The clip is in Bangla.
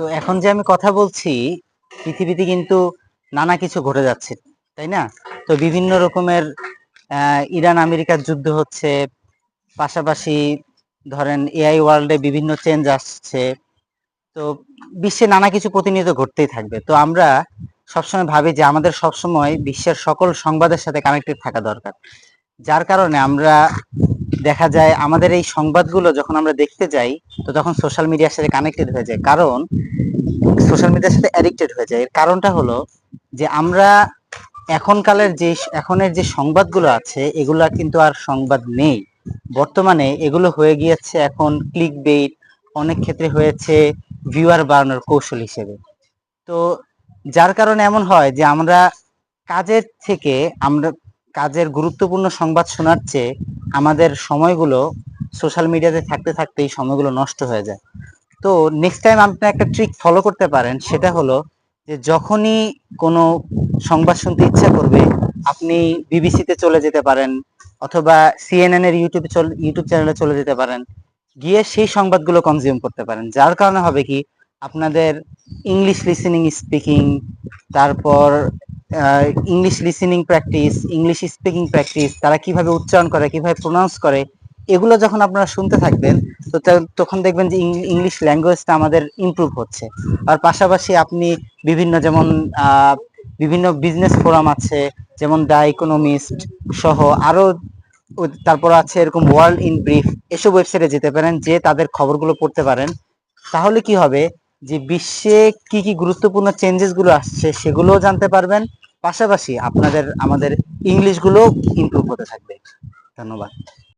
তো এখন যে আমি কথা বলছি, পৃথিবীতে কিন্তু নানা কিছু ঘটে যাচ্ছে, তাই না? তো বিভিন্ন রকমের ইরান আমেরিকার যুদ্ধ হচ্ছে, পাশাপাশি ধরেন এআই ওয়ার্ল্ডে বিভিন্ন চেঞ্জ আসছে। তো বিশ্বে নানা কিছু প্রতিনিয়ত ঘটতেই থাকবে। তো আমরা সবসময় ভাবি যে আমাদের সবসময় বিশ্বের সকল সংবাদের সাথে কানেক্টেড থাকা দরকার। যার কারণে আমরা দেখা যায় আমাদের এই সংবাদগুলো যখন আমরা দেখতে যাই, তো তখন সোশ্যাল মিডিয়ার সাথে কানেক্টেড হয়ে যায়। কারণ সোশ্যাল মিডিয়ার সাথে অ্যাডিক্টেড হয়ে যায়। এর কারণটা হলো যে আমরা এখনের যে সংবাদগুলো আছে, এগুলা কিন্তু আর সংবাদ নেই। বর্তমানে এগুলো হয়ে গিয়েছে এখন ক্লিক বেইট, অনেক ক্ষেত্রে হয়েছে ভিউয়ার বাড়ানোর কৌশল হিসেবে। তো যার কারণে এমন হয় যে আমরা কাজের থেকে আমরা কাজের গুরুত্বপূর্ণ সংবাদ শোনার চেয়ে আমাদের সময়গুলো সোশ্যাল মিডিয়াতে থাকতে থাকতে এই সময়গুলো নষ্ট হয়ে যায়। তো নেক্সট টাইম আপনি একটা ট্রিক ফলো করতে পারেন, সেটা হলো যে যখনই কোনো সংবাদ শুনতে ইচ্ছা করবে, আপনি বিবিসিতে চলে যেতে পারেন অথবা সিএনএন এর ইউটিউব চ্যানেলে চলে যেতে পারেন, গিয়ে সেই সংবাদগুলো কনজিউম করতে পারেন। যার কারণে হবে কি, আপনাদের ইংলিশ লিসেনিং স্পিকিং, তারপর English listening practice, English speaking practice, তারা কিভাবে উচ্চারণ করে, কিভাবে প্রোনাউন্স করে, এগুলো যখন আপনারা শুনতে থাকবেন, তো তখন দেখবেন যে ইংলিশ ল্যাঙ্গুয়েজটা আমাদের ইমপ্রুভ হচ্ছে। আর পাশাপাশি আপনি বিভিন্ন যেমন বিভিন্ন বিজনেস ফোরাম আছে, যেমন দা ইকোনমিস্ট সহ আরো, তারপর আছে এরকম ওয়ার্ল্ড ইন ব্রিফ, এসব ওয়েবসাইটে যেতে পারেন, যে তাদের খবরগুলো পড়তে পারেন। তাহলে কি হবে যে বিশ্বে কি কি গুরুত্বপূর্ণ চেঞ্জেস গুলো আসছে সেগুলোও জানতে পারবেন, পাশাপাশি আমাদের ইংলিশ গুলো ইমপ্রুভ হতে থাকবে। ধন্যবাদ।